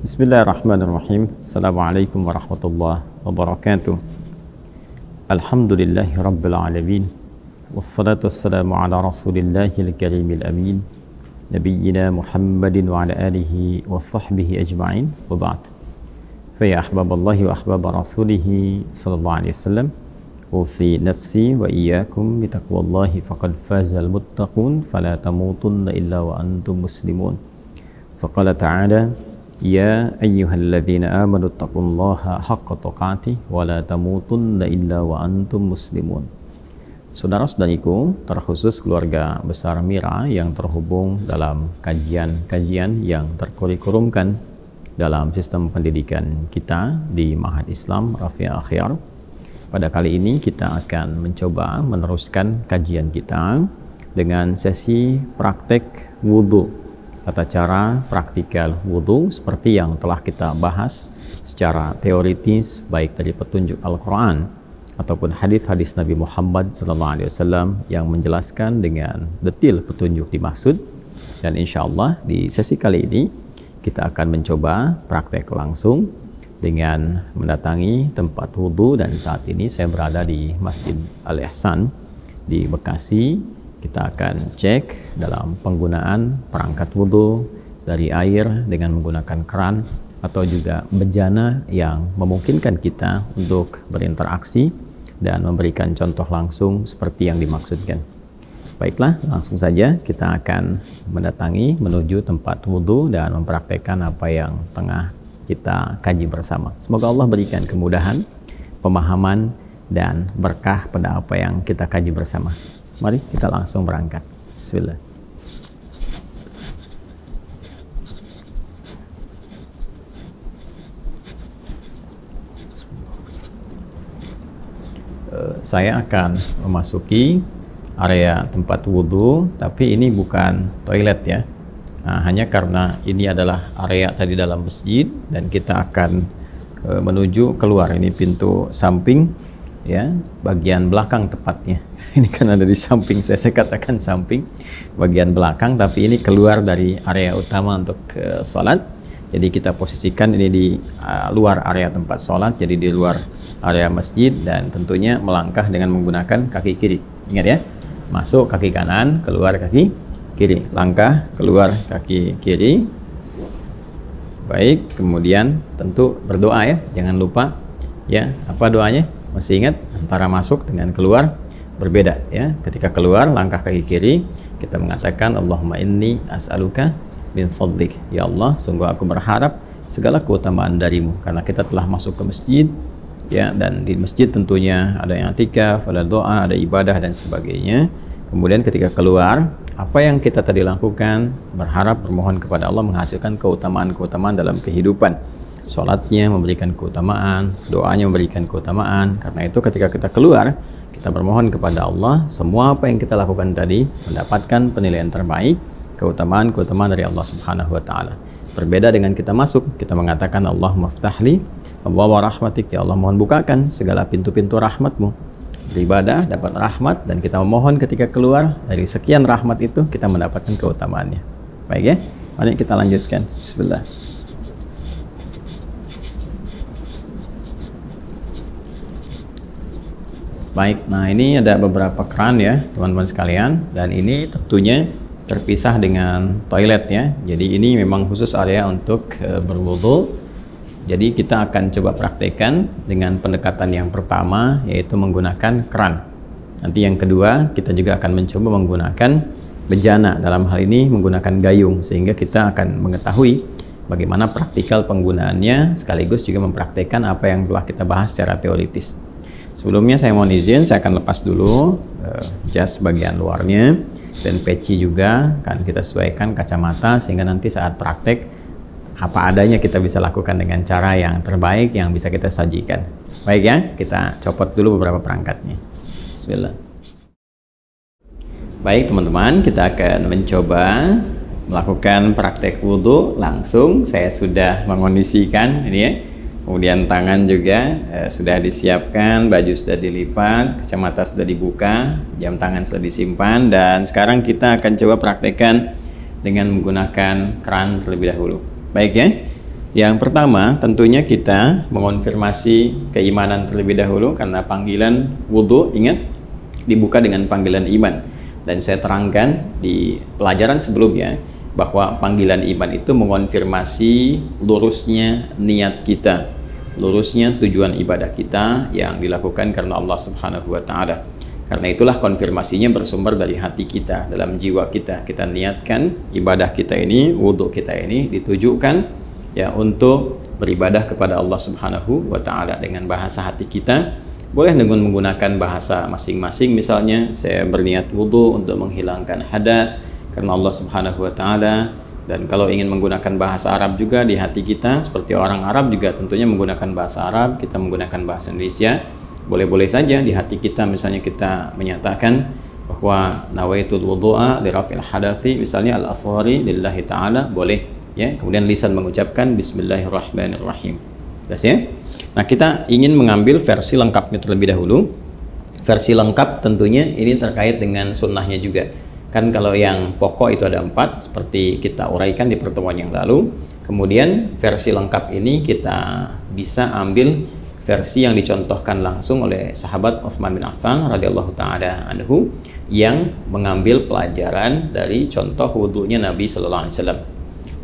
Bismillahirrahmanirrahim. Assalamualaikum warahmatullahi wabarakatuh. Alhamdulillahi rabbil alamin. Wassalatu wassalamu ala rasulillahil karimil amin. Nabiyyina Muhammadin wa ala alihi wa sahbihi ajma'in. Wa ba'd. Fa ya ahbaballahi wa ahbaba rasulihi sallallahu alaihi wasallam. Usi nafsi wa iyyakum bitaqwallahi faqad fazal muttaqun fala tamutunna illa wa antum muslimun. Faqala ta'ala Ya ayyuhalladzina amanu taqullaha haqqa tuqatih wa la tamutunna illa wa antum muslimun. Saudara-saudariku, terkhusus keluarga besar Mira yang terhubung dalam kajian-kajian yang terkurikulumkan dalam sistem pendidikan kita di Ma'had Islam Rafi' Akhyar. Pada kali ini kita akan mencoba meneruskan kajian kita dengan sesi praktek wudhu. Tata cara praktikal wudhu seperti yang telah kita bahas secara teoritis baik dari petunjuk Al-Quran ataupun hadis-hadis Nabi Muhammad SAW yang menjelaskan dengan detail petunjuk dimaksud. Dan insya Allah di sesi kali ini kita akan mencoba praktek langsung dengan mendatangi tempat wudhu, dan saat ini saya berada di Masjid Al-Ihsan di Bekasi. Kita akan cek dalam penggunaan perangkat wudhu dari air dengan menggunakan keran atau juga bejana yang memungkinkan kita untuk berinteraksi dan memberikan contoh langsung seperti yang dimaksudkan. Baiklah, langsung saja kita akan mendatangi menuju tempat wudhu dan mempraktekkan apa yang tengah kita kaji bersama. Semoga Allah berikan kemudahan, pemahaman, dan berkah pada apa yang kita kaji bersama. Mari kita langsung berangkat. Bismillah. Saya akan memasuki area tempat wudhu, tapi ini bukan toilet ya. Nah, hanya karena ini adalah area tadi dalam masjid dan kita akan menuju keluar. Ini pintu samping ya, bagian belakang tepatnya. Ini kan ada di samping, saya katakan samping, bagian belakang, tapi ini keluar dari area utama untuk sholat. Jadi kita posisikan ini di luar area tempat sholat, jadi di luar area masjid, dan tentunya melangkah dengan menggunakan kaki kiri. Ingat ya, masuk kaki kanan, keluar kaki kiri, langkah keluar kaki kiri. Baik, kemudian tentu berdoa ya, jangan lupa ya. Apa doanya? Masih ingat? Antara masuk dengan keluar berbeda ya. Ketika keluar langkah kaki kiri, kita mengatakan Allahumma inni as'aluka min fadlik. Ya Allah, sungguh aku berharap segala keutamaan darimu, karena kita telah masuk ke masjid ya, dan di masjid tentunya ada yang i'tikaf, ada doa, ada ibadah dan sebagainya. Kemudian ketika keluar, apa yang kita tadi lakukan, berharap, bermohon kepada Allah menghasilkan keutamaan-keutamaan dalam kehidupan. Sholatnya memberikan keutamaan, doanya memberikan keutamaan. Karena itu ketika kita keluar, kita bermohon kepada Allah, semua apa yang kita lakukan tadi mendapatkan penilaian terbaik, keutamaan-keutamaan dari Allah Subhanahu wa Ta'ala. Berbeda dengan kita masuk, kita mengatakan Allahumma ftahli abwaaba rahmatik, ya Allah mohon bukakan segala pintu-pintu rahmatmu. Beribadah dapat rahmat, dan kita memohon ketika keluar dari sekian rahmat itu kita mendapatkan keutamaannya. Baik ya, mari kita lanjutkan. Bismillah. Baik, nah ini ada beberapa keran ya teman-teman sekalian, dan ini tentunya terpisah dengan toilet ya. Jadi ini memang khusus area untuk berwudu. Jadi kita akan coba praktekkan dengan pendekatan yang pertama, yaitu menggunakan keran. Nanti yang kedua kita juga akan mencoba menggunakan bejana, dalam hal ini menggunakan gayung, sehingga kita akan mengetahui bagaimana praktikal penggunaannya, sekaligus juga mempraktekkan apa yang telah kita bahas secara teoritis. Sebelumnya saya mohon izin, saya akan lepas dulu jas bagian luarnya, dan peci juga kan kita sesuaikan kacamata, sehingga nanti saat praktek apa adanya kita bisa lakukan dengan cara yang terbaik yang bisa kita sajikan. Baik ya, kita copot dulu beberapa perangkatnya. Bismillah. Baik teman-teman, kita akan mencoba melakukan praktek wudhu langsung. Saya sudah mengondisikan ini ya. Kemudian tangan juga sudah disiapkan, baju sudah dilipat, kacamata sudah dibuka, jam tangan sudah disimpan, dan sekarang kita akan coba praktekkan dengan menggunakan keran terlebih dahulu. Baik ya, Yang pertama, tentunya kita mengonfirmasi keimanan terlebih dahulu, karena panggilan wudhu, ingat, dibuka dengan panggilan iman. Dan saya terangkan di pelajaran sebelumnya bahwa panggilan iman itu mengonfirmasi lurusnya niat kita, lurusnya tujuan ibadah kita yang dilakukan karena Allah Subhanahu wa Ta'ala. Karena itulah konfirmasinya bersumber dari hati kita, dalam jiwa kita. Kita niatkan ibadah kita ini, wudhu kita ini ditujukan ya untuk beribadah kepada Allah Subhanahu wa Ta'ala dengan bahasa hati kita. Boleh dengan menggunakan bahasa masing-masing, misalnya saya berniat wudhu untuk menghilangkan hadas karena Allah Subhanahu wa Ta'ala. Dan kalau ingin menggunakan bahasa Arab juga di hati kita, seperti orang Arab juga tentunya menggunakan bahasa Arab, kita menggunakan bahasa Indonesia, boleh-boleh saja di hati kita. Misalnya kita menyatakan bahwa nawaitul wudhu'a li raf'il hadathi, misalnya al-asghari lillahi ta'ala, boleh ya. Kemudian lisan mengucapkan bismillahirrahmanirrahim. Jelas ya? Nah, kita ingin mengambil versi lengkapnya terlebih dahulu. Versi lengkap tentunya ini terkait dengan sunnahnya juga. Kan kalau yang pokok itu ada 4, seperti kita uraikan di pertemuan yang lalu. Kemudian versi lengkap ini kita bisa ambil versi yang dicontohkan langsung oleh sahabat Utsman bin Affan radhiyallahu ta'ala anhu, yang mengambil pelajaran dari contoh wudhunya Nabi sallallahu alaihi wasallam.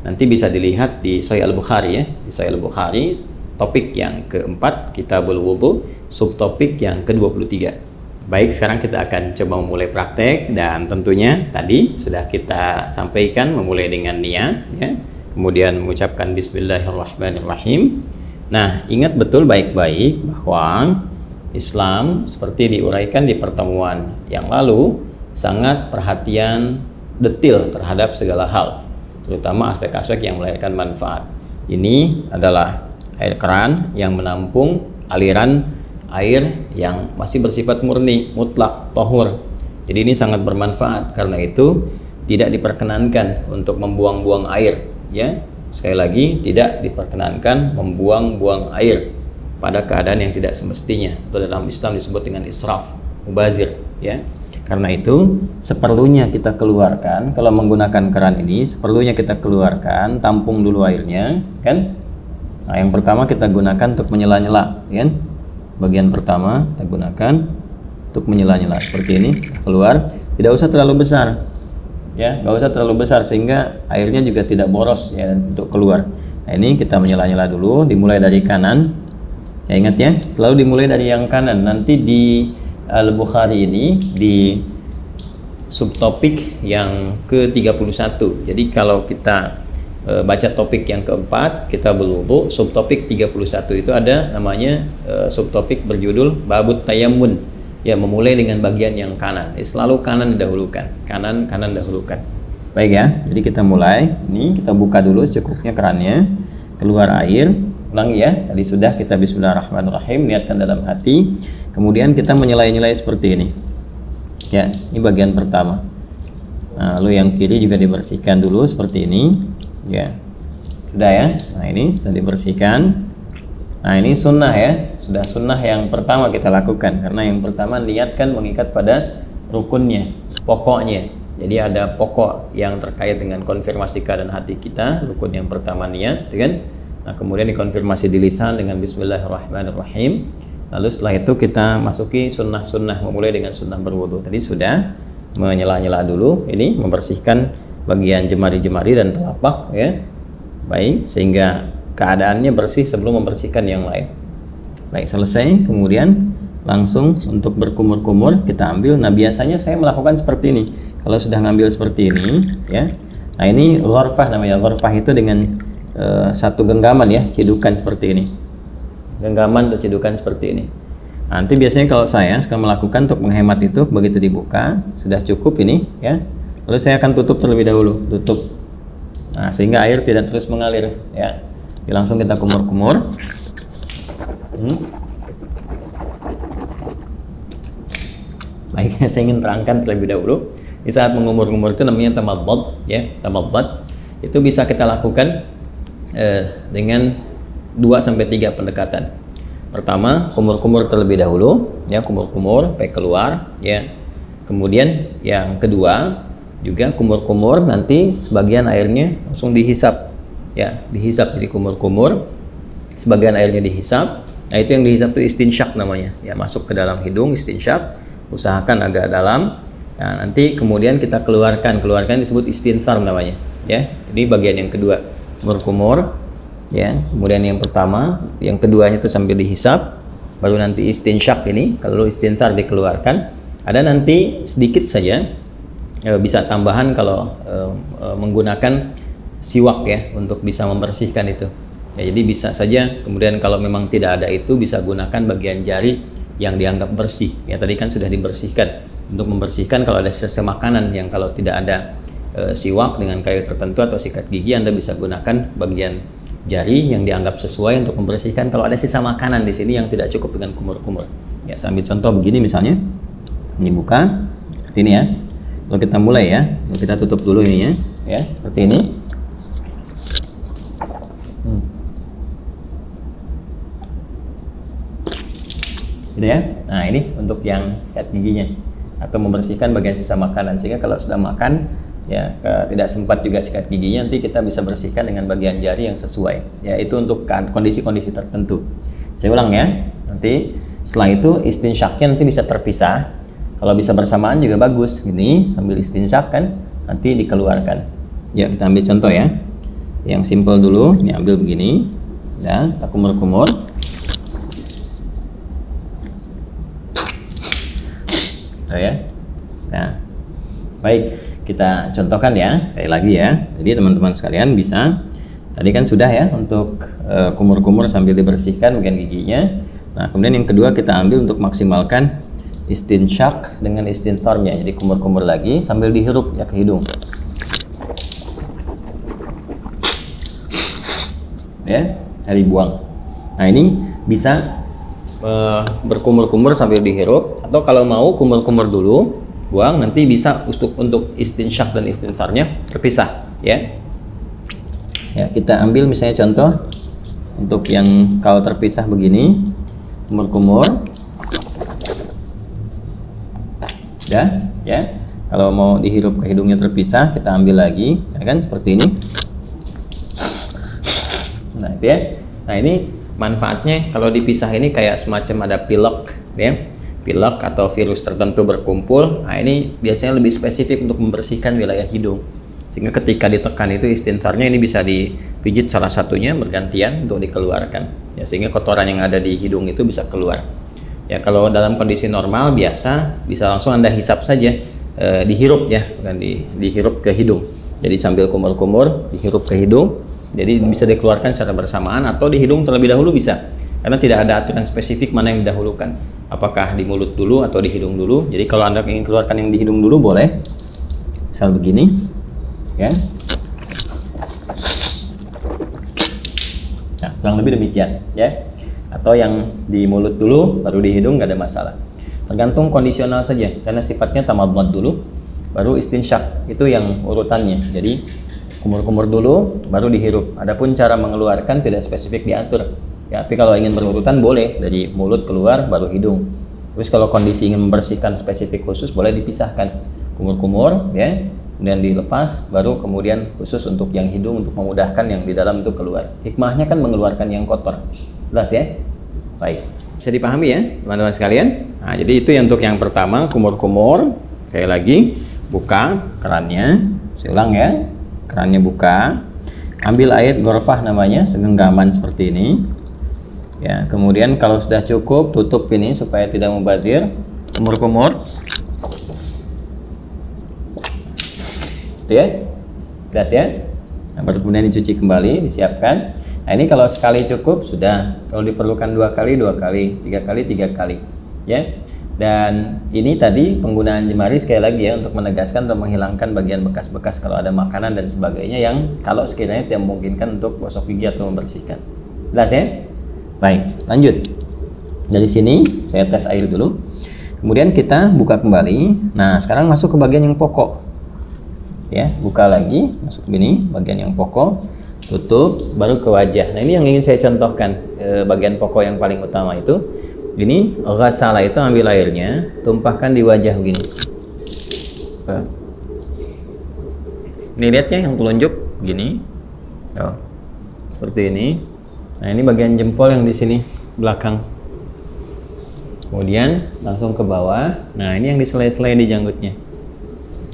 Nanti bisa dilihat di Sahih Al-Bukhari ya. Di Sahih Al-Bukhari, topik yang keempat, Kitabul Wudhu, subtopik yang ke-23. Baik, sekarang kita akan coba memulai praktek, dan tentunya tadi sudah kita sampaikan memulai dengan niat ya. Kemudian mengucapkan bismillahirrahmanirrahim. Nah, ingat betul baik-baik bahwa Islam seperti diuraikan di pertemuan yang lalu sangat perhatian detail terhadap segala hal, terutama aspek-aspek yang melahirkan manfaat. Ini adalah air keran yang menampung aliran air yang masih bersifat murni, mutlak, tohur. Jadi ini sangat bermanfaat. Karena itu tidak diperkenankan untuk membuang-buang air ya. Sekali lagi, tidak diperkenankan membuang-buang air pada keadaan yang tidak semestinya. Itu dalam Islam disebut dengan israf, mubazir ya. Karena itu seperlunya kita keluarkan, kalau menggunakan keran ini seperlunya kita keluarkan, tampung dulu airnya kan. Nah, yang pertama kita gunakan untuk menyela-nyela kan. Bagian pertama kita gunakan untuk menyela-nyela seperti ini, keluar, tidak usah terlalu besar ya, nggak usah terlalu besar sehingga airnya juga tidak boros ya untuk keluar. Nah, ini kita menyela-nyela dulu, dimulai dari kanan ya, ingat ya, selalu dimulai dari yang kanan. Nanti di Al-Bukhari ini di subtopik yang ke-31. Jadi kalau kita baca topik yang keempat, kita berwudu, subtopik 31 itu ada namanya subtopik berjudul Babut Tayammun ya, memulai dengan bagian yang kanan. Selalu kanan didahulukan, kanan dahulukan. Baik ya, jadi kita mulai. Ini kita buka dulu secukupnya kerannya, keluar air. Ulangi ya, tadi sudah kita bismillahirrahmanirrahim, niatkan dalam hati. Kemudian kita menyelai-nyelai seperti ini ya, ini bagian pertama. Nah, lalu yang kiri juga dibersihkan dulu seperti ini ya, sudah ya. Nah, ini sudah dibersihkan. Nah, ini sunnah ya, sudah sunnah yang pertama kita lakukan, karena yang pertama niatkan mengikat pada rukunnya, pokoknya. Jadi ada pokok yang terkait dengan konfirmasi keadaan hati kita. Rukun yang pertama niat kan. Nah, kemudian dikonfirmasi di lisan dengan bismillahirrahmanirrahim. Lalu setelah itu kita masuki sunnah-sunnah, memulai dengan sunnah berwudu. Tadi sudah menyela-nyela dulu, ini membersihkan bagian jemari-jemari dan telapak ya. Baik, sehingga keadaannya bersih sebelum membersihkan yang lain. Baik, selesai. Kemudian langsung untuk berkumur-kumur kita ambil. Nah, biasanya saya melakukan seperti ini. Kalau sudah ngambil seperti ini ya. Nah, ini ghurfah namanya. Ghurfah itu dengan satu genggaman ya, cedukan seperti ini, genggaman atau cedukan seperti ini. Nanti biasanya kalau saya suka melakukan untuk menghemat itu, begitu dibuka sudah cukup ini ya, lalu saya akan tutup terlebih dahulu, tutup. Nah, sehingga air tidak terus mengalir ya. Jadi langsung kita kumur-kumur. Baik, saya ingin terangkan terlebih dahulu. Di saat mengumur-ngumur itu namanya tamadbad ya, tamadbad. Itu bisa kita lakukan dengan 2-3 pendekatan. Pertama, kumur-kumur terlebih dahulu ya, kumur-kumur sampai keluar ya. Kemudian yang kedua juga kumur-kumur, nanti sebagian airnya langsung dihisap ya, dihisap jadi kumur-kumur, sebagian airnya dihisap. Nah, itu yang dihisap itu istinsyak namanya, ya, masuk ke dalam hidung, istinsyak, usahakan agak dalam. Nah, nanti kemudian kita keluarkan disebut istinthar namanya, ya. Ini bagian yang kedua, kumur-kumur, ya. Kemudian yang pertama, yang keduanya itu sambil dihisap, baru nanti istinsyak ini, kalau istinthar dikeluarkan. Ada nanti sedikit saja, bisa tambahan kalau menggunakan siwak, ya, untuk bisa membersihkan itu. Ya, jadi bisa saja kemudian kalau memang tidak ada itu bisa gunakan bagian jari yang dianggap bersih. Ya, tadi kan sudah dibersihkan. Untuk membersihkan kalau ada sisa makanan yang kalau tidak ada siwak dengan kayu tertentu atau sikat gigi, Anda bisa gunakan bagian jari yang dianggap sesuai untuk membersihkan kalau ada sisa makanan di sini yang tidak cukup dengan kumur-kumur. Ya, saya ambil contoh begini misalnya. Ini buka seperti ini, ya. Kalau kita mulai, ya, kita tutup dulu ini, ya, seperti ini. Gitu, ya. Nah, ini untuk yang sikat giginya atau membersihkan bagian sisa makanan, sehingga kalau sudah makan, ya, tidak sempat juga sikat giginya, nanti kita bisa bersihkan dengan bagian jari yang sesuai. Ya, itu untuk kondisi-kondisi tertentu. Saya ulang, ya. Nanti setelah itu istinsyaknya nanti bisa terpisah. Kalau bisa bersamaan juga bagus. Ini sambil istinsyak kan, nanti dikeluarkan. Ya, kita ambil contoh, ya. Yang simple dulu. Ini ambil begini. Ya, kita kumur-kumur. Ya. Nah, baik, kita contohkan, ya, sekali lagi, ya. Jadi teman-teman sekalian bisa, tadi kan sudah, ya, untuk kumur-kumur sambil dibersihkan bagian giginya. Nah, kemudian yang kedua kita ambil untuk maksimalkan istinsyak dengan istintharnya, jadi kumur-kumur lagi sambil dihirup, ya, ke hidung. Ya, dari buang. Nah, ini bisa berkumur-kumur sambil dihirup, atau kalau mau kumur-kumur dulu, buang, nanti bisa untuk istinsyak dan istintharnya terpisah, ya. Ya, kita ambil misalnya contoh untuk yang kalau terpisah begini, kumur-kumur, ya. Kalau mau dihirup ke hidungnya terpisah, kita ambil lagi, ya kan, seperti ini. Nah, itu, ya. Nah, ini manfaatnya kalau dipisah ini kayak semacam ada pilek, ya, pilek atau virus tertentu berkumpul. Nah, ini biasanya lebih spesifik untuk membersihkan wilayah hidung, sehingga ketika ditekan itu istinsarnya ini bisa dipijit salah satunya bergantian untuk dikeluarkan, ya, sehingga kotoran yang ada di hidung itu bisa keluar. Ya, kalau dalam kondisi normal biasa bisa langsung Anda hisap saja, dihirup, ya, bukan dihirup ke hidung. Jadi sambil kumur-kumur dihirup ke hidung. Jadi bisa dikeluarkan secara bersamaan atau di hidung terlebih dahulu bisa, karena tidak ada aturan spesifik mana yang didahulukan, apakah di mulut dulu atau di hidung dulu. Jadi kalau Anda ingin keluarkan yang di hidung dulu boleh, misal begini, ya. Nah, kurang lebih demikian, ya. Atau yang di mulut dulu baru di hidung, nggak ada masalah. Tergantung kondisional saja, karena sifatnya tamadmad dulu baru istinsyak, itu yang urutannya. Jadi kumur-kumur dulu, baru dihirup. Adapun cara mengeluarkan tidak spesifik diatur. Ya, tapi kalau ingin berurutan boleh dari mulut keluar, baru hidung. Terus kalau kondisi ingin membersihkan spesifik khusus, boleh dipisahkan. Kumur-kumur, ya, kemudian dilepas, baru kemudian khusus untuk yang hidung untuk memudahkan yang di dalam itu keluar. Hikmahnya kan mengeluarkan yang kotor. Jelas, ya? Baik. Bisa dipahami, ya, teman-teman sekalian? Nah, jadi itu untuk yang pertama, kumur-kumur. Sekali lagi, buka kerannya. Saya ulang, ya. Kerannya buka, ambil air gorfah namanya, segenggaman seperti ini, ya. Kemudian kalau sudah cukup, tutup ini supaya tidak mubazir, kumur-kumur, itu, ya, jelas, ya. Nah, baru kemudian dicuci kembali, disiapkan. Nah, ini kalau sekali cukup sudah, kalau diperlukan 2 kali, 2 kali, 3 kali, 3 kali, ya. Dan ini tadi penggunaan jemari sekali lagi, ya, untuk menegaskan atau menghilangkan bagian bekas-bekas kalau ada makanan dan sebagainya yang kalau sekiranya tidak memungkinkan untuk gosok gigi atau membersihkan. Jelas, ya? Baik, lanjut. Dari sini saya tes air dulu. Kemudian kita buka kembali. Nah, sekarang masuk ke bagian yang pokok. Ya, buka lagi, masuk begini, bagian yang pokok, tutup, baru ke wajah. Nah, ini yang ingin saya contohkan, bagian pokok yang paling utama itu. Ini ghasalah itu ambil airnya, tumpahkan di wajah begini. Ini lihat, ya, yang telunjuk begini. Oh. seperti ini. Nah, ini bagian jempol yang di sini belakang. Kemudian langsung ke bawah. Nah, ini yang diselai-selai di janggutnya.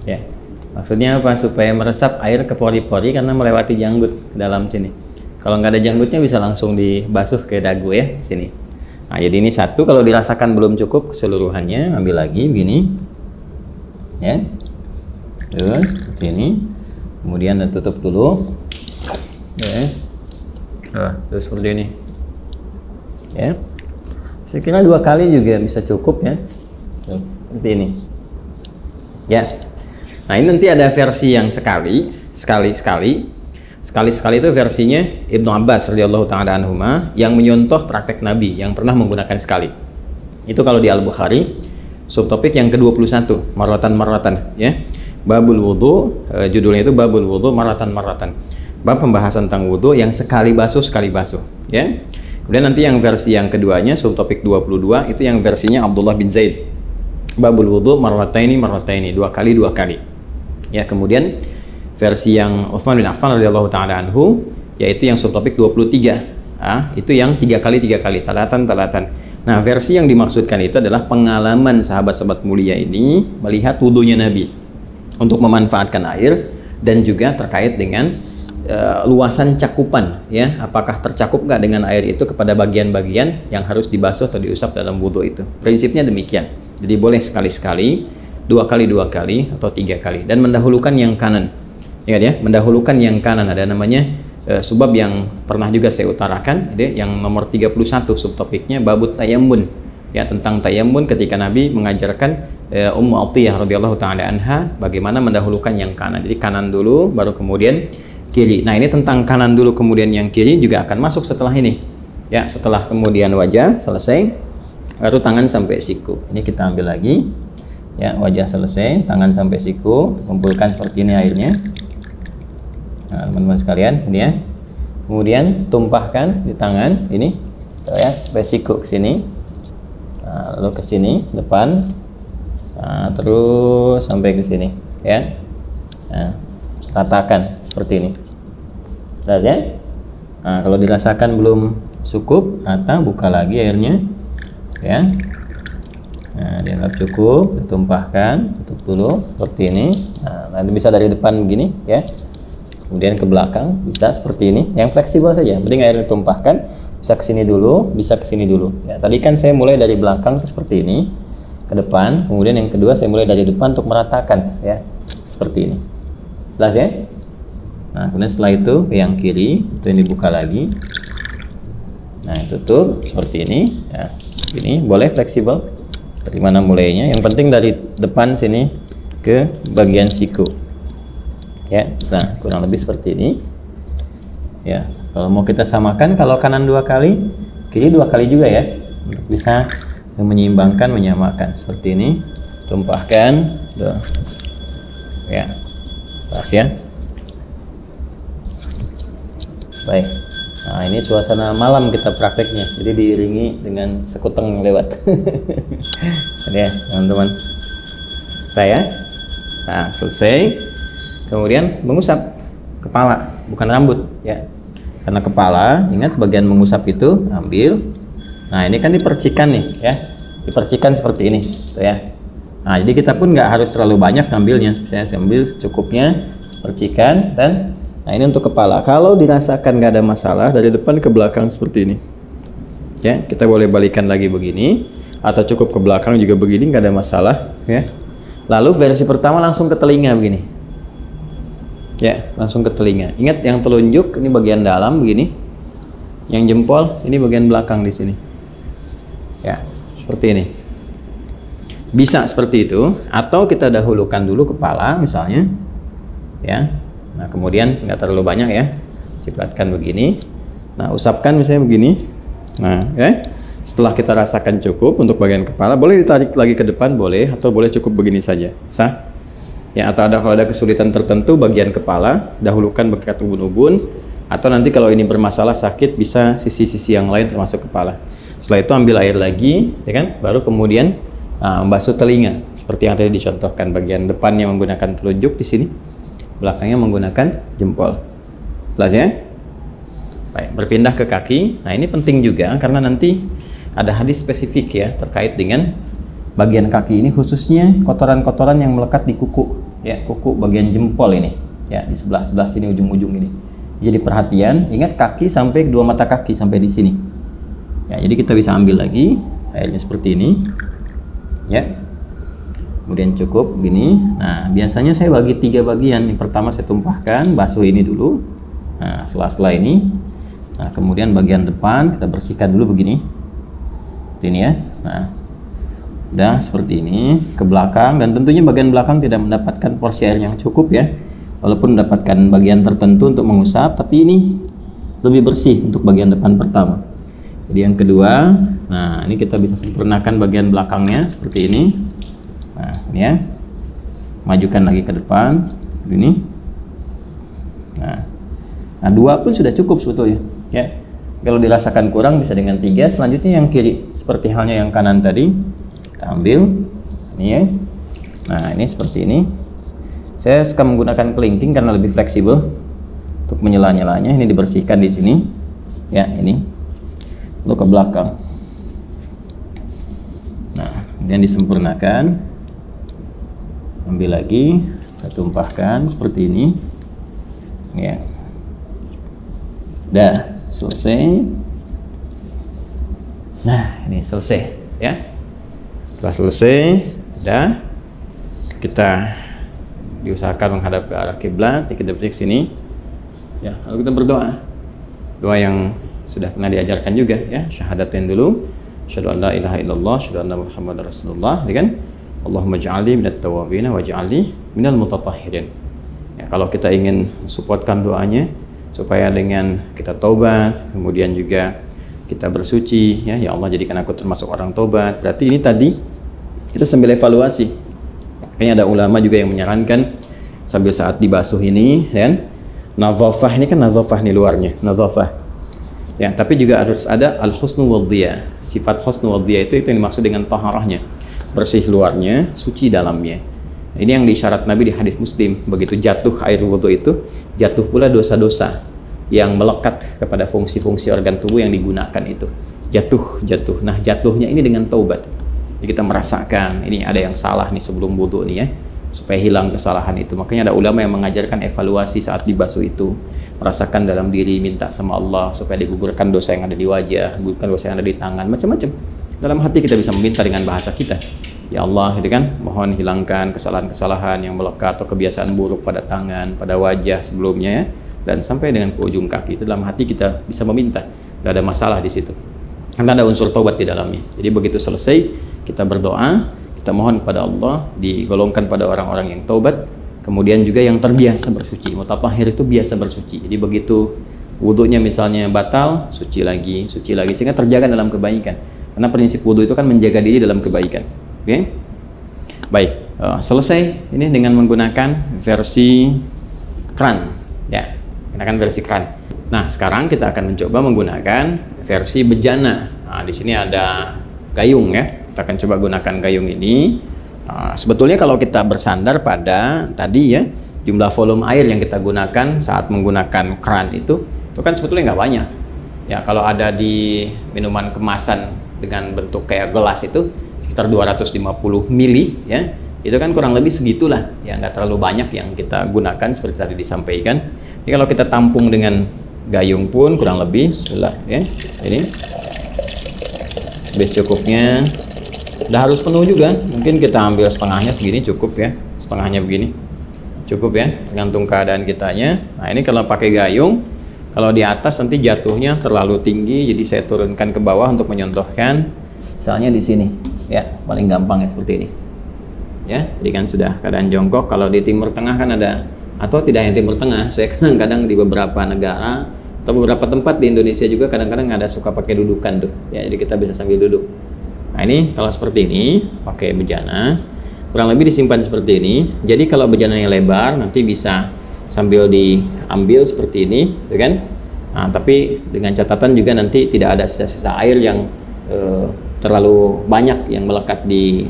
Ya. Maksudnya apa? Supaya meresap air ke pori-pori karena melewati janggut ke dalam sini. Kalau nggak ada janggutnya bisa langsung dibasuh ke dagu ya, sini. Nah, jadi ini satu, kalau dirasakan belum cukup keseluruhannya, ambil lagi begini. Ya. Terus seperti ini. Kemudian tutup dulu. Ya. Terus seperti ini. Ya. Saya kira 2 kali juga bisa cukup ya. Seperti ini. Ya. Nah, ini nanti ada versi yang sekali itu versinya Ibnu Abbas radhiyallahu taala anhuma yang menyontoh praktek Nabi yang pernah menggunakan sekali. Itu kalau di Al-Bukhari, subtopik yang ke-21, marratan ya. Babul wudu, judulnya itu Babul wudu marratan. Bab pembahasan tentang wudu yang sekali basuh ya. Kemudian nanti yang versi yang keduanya, subtopik 22, itu yang versinya Abdullah bin Zaid. Babul wudu marrataini, 2 kali. Ya, kemudian versi yang Utsman bin Affan radhiyallahu taala anhu, yaitu yang subtopik 23. Itu yang 3 kali, talatan. Nah, versi yang dimaksudkan itu adalah pengalaman sahabat-sahabat mulia ini melihat wudunya Nabi untuk memanfaatkan air, dan juga terkait dengan luasan cakupan ya, apakah tercakup nggak dengan air itu kepada bagian-bagian yang harus dibasuh atau diusap dalam wudhu itu. Prinsipnya demikian. Jadi boleh sekali-sekali, 2 kali, atau 3 kali, dan mendahulukan yang kanan. Ingat ya, mendahulukan yang kanan. Ada namanya sebab yang pernah juga saya utarakan, yang nomor 31 subtopiknya babut tayammun. Ya, tentang tayammun ketika Nabi mengajarkan Ummu Atiyah radhiyallahu taala anha bagaimana mendahulukan yang kanan. Jadi kanan dulu baru kemudian kiri. Nah, ini tentang kanan dulu kemudian yang kiri juga akan masuk setelah ini. Ya, setelah kemudian wajah selesai, baru tangan sampai siku. Ini kita ambil lagi. Ya, wajah selesai, tangan sampai siku, kumpulkan seperti ini airnya. Nah, teman-teman sekalian, ini ya. Kemudian tumpahkan di tangan ini, ya, sampai siku ke sini. Nah, lalu ke sini depan. Nah, terus sampai ke sini, ya. Nah, ratakan seperti ini. Jelas ya? Nah, kalau dirasakan belum cukup, rata, buka lagi airnya, ya. Nah, dianggap cukup, ditumpahkan, tutup dulu seperti ini. Nah, nanti bisa dari depan begini, ya. Kemudian ke belakang bisa seperti ini, yang fleksibel saja. Mending air ditumpahkan, bisa ke sini dulu, bisa ke sini dulu. Ya, tadi kan saya mulai dari belakang itu seperti ini, ke depan. Kemudian yang kedua saya mulai dari depan untuk meratakan, ya, seperti ini. Jelas ya? Nah, kemudian setelah itu yang kiri itu yang dibuka lagi. Nah, tutup seperti ini. Ya, ini boleh fleksibel. Dari mana mulainya? Yang penting dari depan sini ke bagian siku. Ya, nah kurang lebih seperti ini. Ya, kalau mau kita samakan, kalau kanan 2 kali, kiri 2 kali juga ya. Bisa menyeimbangkan, menyamakan seperti ini. Tumpahkan, ya, pas ya. Baik. Nah, ini suasana malam kita prakteknya, jadi diiringi dengan sekuteng lewat. Ya, teman-teman. Saya, nah selesai. Kemudian mengusap kepala, bukan rambut, ya. Karena kepala, ingat bagian mengusap itu ambil. Nah, ini kan dipercikan nih, ya. Dipercikan seperti ini, tuh ya. Nah, jadi kita pun nggak harus terlalu banyak ngambilnya. Saya ambil secukupnya, percikan, dan nah ini untuk kepala. Kalau dirasakan nggak ada masalah, dari depan ke belakang seperti ini. Ya, kita boleh balikan lagi begini, atau cukup ke belakang juga begini, nggak ada masalah. Ya. Lalu versi pertama langsung ke telinga begini. Ya, langsung ke telinga. Ingat yang telunjuk ini bagian dalam begini, yang jempol ini bagian belakang di sini. Ya, seperti ini. Bisa seperti itu, atau kita dahulukan dulu kepala misalnya. Ya. Nah, kemudian nggak terlalu banyak ya, cipratkan begini. Nah, usapkan misalnya begini. Nah, ya. Setelah kita rasakan cukup untuk bagian kepala, boleh ditarik lagi ke depan, boleh, atau boleh cukup begini saja, sah. Ya, atau kalau ada kesulitan tertentu bagian kepala, dahulukan bekat ubun-ubun, atau nanti kalau ini bermasalah sakit bisa sisi-sisi yang lain termasuk kepala. Setelah itu ambil air lagi, ya kan? Baru kemudian membasuh telinga, seperti yang tadi dicontohkan. Bagian depannya menggunakan telunjuk di sini, belakangnya menggunakan jempol. Jelas ya? Baik, berpindah ke kaki. Nah, ini penting juga karena nanti ada hadis spesifik ya terkait dengan bagian kaki ini, khususnya kotoran-kotoran yang melekat di kuku ya, kuku bagian jempol ini ya, di sebelah sini, ujung-ujung ini. Jadi perhatian, ingat kaki sampai kedua mata kaki sampai di sini ya. Jadi kita bisa ambil lagi airnya seperti ini ya, kemudian cukup begini. Nah, biasanya saya bagi 3 bagian. Yang pertama saya tumpahkan, basuh ini dulu, nah sela-sela ini. Nah, kemudian bagian depan kita bersihkan dulu begini, ini ya. Nah, udah seperti ini ke belakang, dan tentunya bagian belakang tidak mendapatkan porsi air yang cukup ya, walaupun mendapatkan bagian tertentu untuk mengusap, tapi ini lebih bersih untuk bagian depan pertama. Jadi yang kedua, nah ini kita bisa sempurnakan bagian belakangnya seperti ini. Nah ini ya, majukan lagi ke depan ini. Nah 2 pun sudah cukup sebetulnya ya. Kalau dirasakan kurang bisa dengan 3. Selanjutnya yang kiri seperti halnya yang kanan tadi, kita ambil ini ya. Nah ini seperti ini. Saya suka menggunakan kelingking karena lebih fleksibel untuk menyela-nyelanya. Ini dibersihkan di sini ya, ini lalu ke belakang. Nah kemudian disempurnakan, ambil lagi, kita tumpahkan seperti ini ya. Dah selesai. Nah ini selesai ya. Setelah selesai, dah kita diusahakan menghadap ke arah kiblat, kita berdiri sini ya, lalu kita berdoa. Doa yang sudah pernah diajarkan juga ya, syahadatain dulu, asyhadu an la ilaha illallah, asyhadu anna muhammadar rasulullah, ya kan? Allahumma ja'alni minat tawwabin wa ja'alni minal mutatahhirin. Ya, kalau kita ingin supportkan doanya supaya dengan kita taubat, kemudian juga kita bersuci ya, ya Allah jadikan aku termasuk orang taubat. Berarti ini tadi kita sambil evaluasi. Makanya ada ulama juga yang menyarankan sambil saat dibasuh ini kan, nadhafah ini kan nadhafah nih luarnya, nadhafah. Ya, tapi juga harus ada al-husnu wadhiya. Sifat husnu wadhiya itu yang dimaksud dengan taharahnya. Bersih luarnya, suci dalamnya. Ini yang disyarat Nabi di hadis Muslim. Begitu jatuh air wudhu itu, jatuh pula dosa-dosa yang melekat kepada fungsi-fungsi organ tubuh yang digunakan itu. Jatuh. Nah, jatuhnya ini dengan taubat. Jadi kita merasakan ini ada yang salah nih sebelum wudhu nih ya, supaya hilang kesalahan itu. Makanya ada ulama yang mengajarkan evaluasi saat dibasuh itu, merasakan dalam diri, minta sama Allah supaya digugurkan dosa yang ada di wajah, gugurkan dosa yang ada di tangan, macam-macam. Dalam hati kita bisa meminta dengan bahasa kita, ya Allah, gitu kan, mohon hilangkan kesalahan-kesalahan yang melekat atau kebiasaan buruk pada tangan, pada wajah sebelumnya ya, dan sampai dengan ke ujung kaki. Itu dalam hati kita bisa meminta, tidak ada masalah di situ, karena ada unsur taubat di dalamnya. Jadi begitu selesai kita berdoa, kita mohon kepada Allah, digolongkan pada orang-orang yang taubat, kemudian juga yang terbiasa bersuci. Mutatahhir itu biasa bersuci. Jadi begitu wudhunya misalnya batal, suci lagi, sehingga terjaga dalam kebaikan. Karena prinsip wudhu itu kan menjaga diri dalam kebaikan. Oke? Baik, selesai ini dengan menggunakan versi kran. Ya, gunakan versi kran. Nah, sekarang kita akan mencoba menggunakan versi bejana. Nah, di sini ada gayung ya. Kita akan coba gunakan gayung ini. Sebetulnya kalau kita bersandar pada tadi ya, jumlah volume air yang kita gunakan saat menggunakan kran itu kan sebetulnya nggak banyak. Ya, kalau ada di minuman kemasan dengan bentuk kayak gelas itu sekitar 250 mili ya, itu kan kurang lebih segitulah ya, nggak terlalu banyak yang kita gunakan seperti tadi disampaikan. Jadi kalau kita tampung dengan gayung pun kurang lebih, bismillah ya, ini habis cukupnya. Udah harus penuh juga, mungkin kita ambil setengahnya segini cukup ya, setengahnya begini cukup ya, tergantung keadaan kitanya. Nah ini kalau pakai gayung, kalau di atas nanti jatuhnya terlalu tinggi, jadi saya turunkan ke bawah untuk menyontohkan, misalnya di sini ya, paling gampang ya seperti ini ya. Jadi kan sudah keadaan jongkok. Kalau di Timur Tengah kan ada, atau tidak hanya Timur Tengah, saya kadang-kadang di beberapa negara atau beberapa tempat di Indonesia juga kadang-kadang ada suka pakai dudukan tuh ya, jadi kita bisa sambil duduk. Nah ini kalau seperti ini pakai bejana, kurang lebih disimpan seperti ini. Jadi kalau bejananya lebar nanti bisa sambil diambil seperti ini, ya kan? Nah, tapi dengan catatan juga nanti tidak ada sisa-sisa air yang terlalu banyak yang melekat di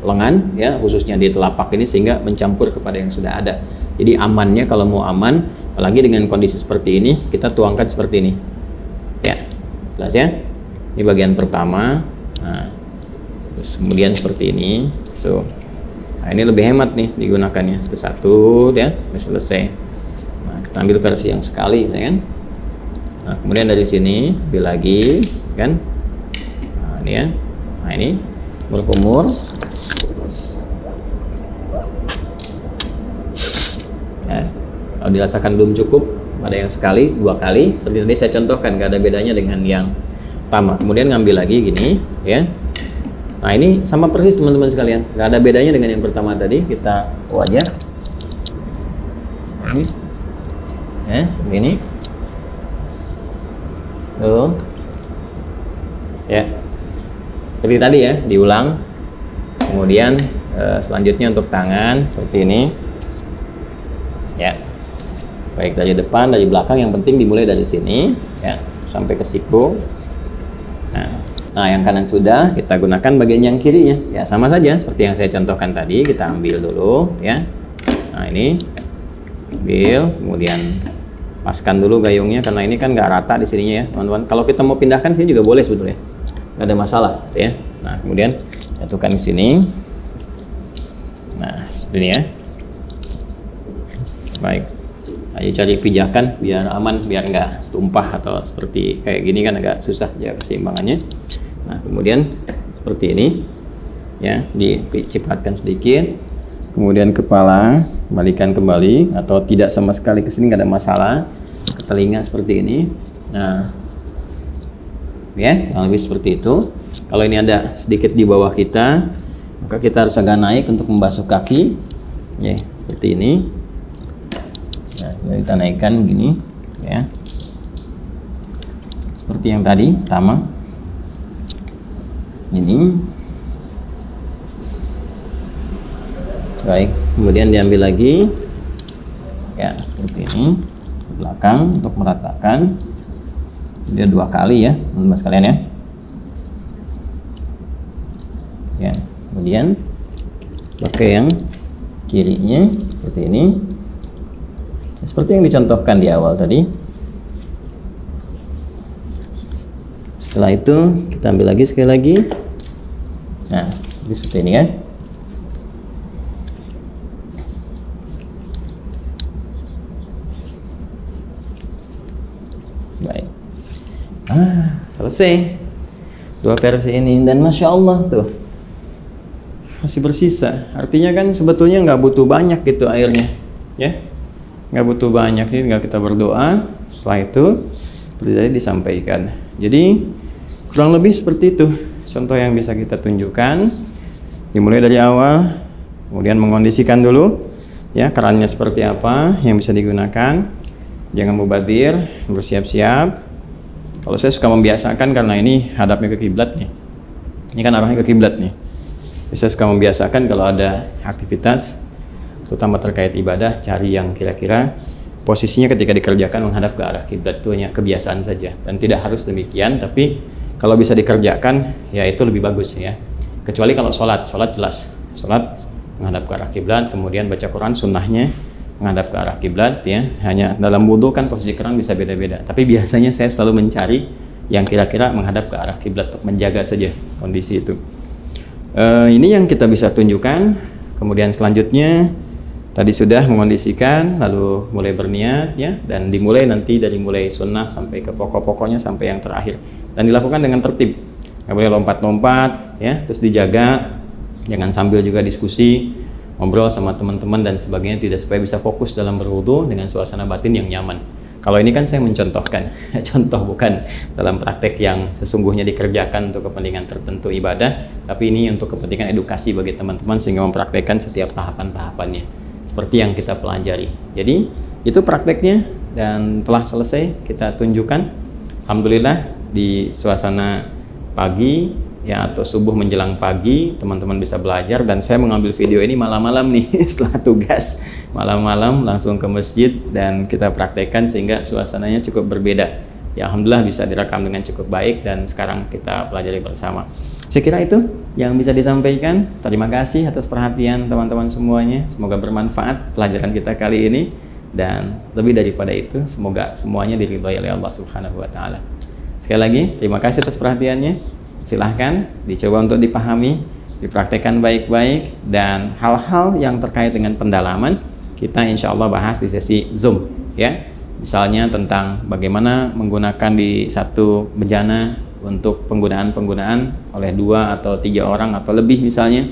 lengan, ya, khususnya di telapak ini, sehingga mencampur kepada yang sudah ada. Jadi amannya kalau mau aman, apalagi dengan kondisi seperti ini, kita tuangkan seperti ini. Jelas ya? Ini bagian pertama. Nah, terus kemudian seperti ini. So, nah ini lebih hemat nih digunakannya. Itu satu, ya, udah selesai. Nah, kita ambil versi yang sekali, ya kan? Nah, kemudian dari sini ambil lagi, kan? Nah, ini ya. Nah, ini berkumur. Nah, kalau dirasakan belum cukup, ada yang sekali, 2 kali. Seperti tadi saya contohkan, nggak ada bedanya dengan yang pertama. Kemudian ngambil lagi gini, ya. Nah, ini sama persis teman-teman sekalian, nggak ada bedanya dengan yang pertama tadi. Kita wajar, ini, ya, seperti ini. Tuh, ya, seperti tadi ya, diulang. Kemudian selanjutnya untuk tangan seperti ini, ya. Baik dari depan, dari belakang, yang penting dimulai dari sini, ya, sampai ke siku. Nah, yang kanan sudah, kita gunakan bagian yang kirinya. Ya, sama saja seperti yang saya contohkan tadi. Kita ambil dulu, ya. Nah, ini ambil, kemudian paskan dulu gayungnya, karena ini kan nggak rata di sininya ya, teman-teman. Kalau kita mau pindahkan sini juga boleh sebetulnya, nggak ada masalah, ya. Nah, kemudian jatuhkan di sini. Nah, seperti ini ya. Baik. Ayo cari pijakan biar aman, biar nggak tumpah atau seperti kayak gini kan agak susah jaga keseimbangannya. Nah, kemudian seperti ini, ya, dicipratkan sedikit. Kemudian kepala balikan kembali atau tidak sama sekali ke sini, nggak ada masalah. Ke telinga seperti ini. Nah, ya, kurang lebih seperti itu. Kalau ini ada sedikit di bawah kita, maka kita harus agak naik untuk membasuh kaki, ya, seperti ini. Nah, kita naikkan begini, ya, seperti yang tadi pertama. Ini, baik. Kemudian diambil lagi, ya, seperti ini, ke belakang untuk meratakan. Dia 2 kali ya, teman-teman sekalian ya. Ya, kemudian pakai yang kirinya seperti ini. Seperti yang dicontohkan di awal tadi. Setelah itu kita ambil lagi sekali lagi. Nah, ini seperti ini ya. Baik. Selesai 2 versi ini, dan masya Allah tuh masih bersisa. Artinya kan sebetulnya nggak butuh banyak gitu airnya, ya. Nggak butuh banyak, ini tinggal kita berdoa. Setelah itu seperti tadi disampaikan. Jadi kurang lebih seperti itu contoh yang bisa kita tunjukkan. Dimulai dari awal, kemudian mengondisikan dulu, ya, kerannya seperti apa yang bisa digunakan. Jangan mubadir, bersiap-siap. Kalau saya suka membiasakan, karena ini hadapnya ke kiblat nih, ini kan arahnya ke kiblat nih. Saya suka membiasakan kalau ada aktivitas terutama terkait ibadah, cari yang kira-kira posisinya ketika dikerjakan menghadap ke arah kiblat. Itu hanya kebiasaan saja dan tidak harus demikian, tapi kalau bisa dikerjakan ya itu lebih bagus ya. Kecuali kalau sholat jelas, sholat menghadap ke arah kiblat, kemudian baca Quran sunnahnya menghadap ke arah kiblat ya. Hanya dalam wudhu kan posisi keran bisa beda-beda, tapi biasanya saya selalu mencari yang kira-kira menghadap ke arah kiblat untuk menjaga saja kondisi itu. Ini yang kita bisa tunjukkan. Kemudian selanjutnya tadi sudah mengondisikan, lalu mulai berniat ya, dan dimulai nanti dari mulai sunnah sampai ke pokok-pokoknya sampai yang terakhir, dan dilakukan dengan tertib, nggak boleh lompat-lompat ya, terus dijaga, jangan sambil juga diskusi, ngobrol sama teman-teman dan sebagainya, tidak, supaya bisa fokus dalam berwudu dengan suasana batin yang nyaman. Kalau ini kan saya mencontohkan, contoh bukan dalam praktek yang sesungguhnya dikerjakan untuk kepentingan tertentu ibadah, tapi ini untuk kepentingan edukasi bagi teman-teman sehingga mempraktekkan setiap tahapan-tahapannya seperti yang kita pelajari. Jadi itu prakteknya dan telah selesai kita tunjukkan. Alhamdulillah di suasana pagi ya, atau subuh menjelang pagi, teman-teman bisa belajar, dan saya mengambil video ini malam-malam nih setelah tugas, malam-malam langsung ke masjid dan kita praktekkan sehingga suasananya cukup berbeda. Ya alhamdulillah bisa direkam dengan cukup baik dan sekarang kita pelajari bersama. Saya kira itu yang bisa disampaikan. Terima kasih atas perhatian teman-teman semuanya. Semoga bermanfaat pelajaran kita kali ini, dan lebih daripada itu semoga semuanya diridhai oleh Allah Subhanahu wa taala. Sekali lagi, terima kasih atas perhatiannya. Silahkan dicoba untuk dipahami, dipraktekkan baik-baik, dan hal-hal yang terkait dengan pendalaman kita insya Allah bahas di sesi Zoom ya. Misalnya tentang bagaimana menggunakan di satu bejana untuk penggunaan oleh 2 atau 3 orang atau lebih misalnya.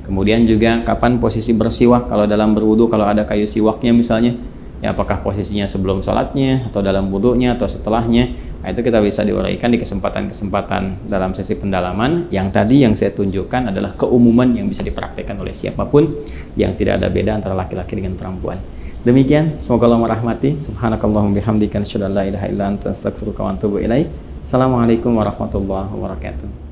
Kemudian juga kapan posisi bersiwak kalau dalam berwudu, kalau ada kayu siwaknya misalnya, ya apakah posisinya sebelum sholatnya atau dalam wudunya atau setelahnya. Nah, itu kita bisa diuraikan di kesempatan-kesempatan dalam sesi pendalaman. Yang tadi yang saya tunjukkan adalah keumuman yang bisa dipraktikkan oleh siapapun, yang tidak ada beda antara laki-laki dengan perempuan. Demikian, semoga Allah merahmati. Subhanakallahumma bihamdika asyhadu an la ilaha illa anta astaghfiruka wa atubu ilaik. Assalamualaikum warahmatullahi wabarakatuh.